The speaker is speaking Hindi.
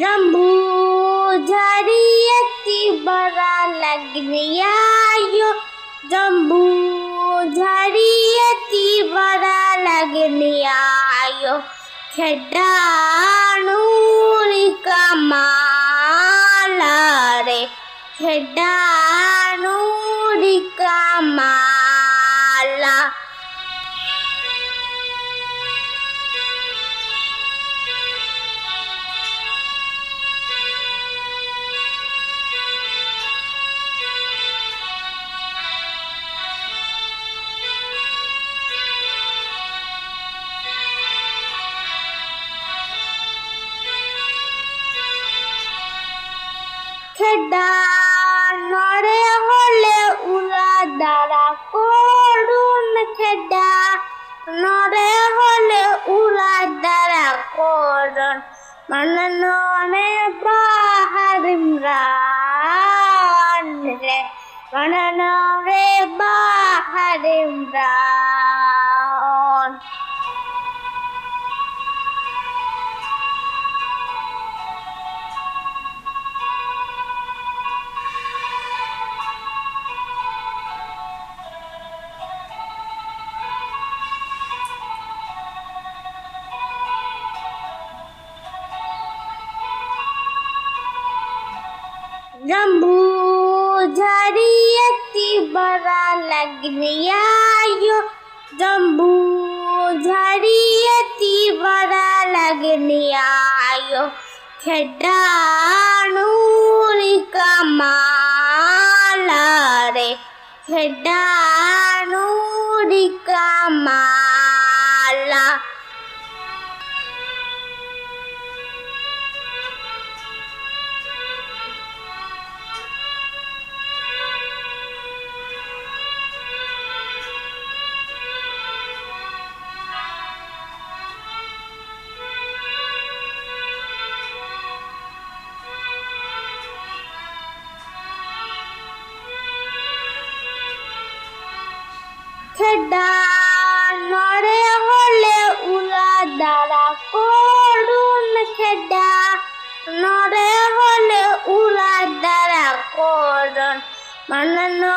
जम्बू झड़ियती बड़ा लगनियायो जम्बू झड़ियती बड़ा लगनियायो खेडानूरी कमाला रे खेडानूरी कमाला खेड़ा नरे होले उला दारा कोडुन खेड़ा नरे होले उला दारा कोडुन मननोने बाहरिमरान रे मननोने बाहरिमरान जम्बू झड़ियती बड़ा लगनियायो जम्बू झड़ियती बड़ा लगनियायो खेडानूरी कमाला रे खेडानूरी कमाला खेड़ा नरे होले उला दारा कोडुन खेड़ा नरे होले उला दारा कोडुन मननो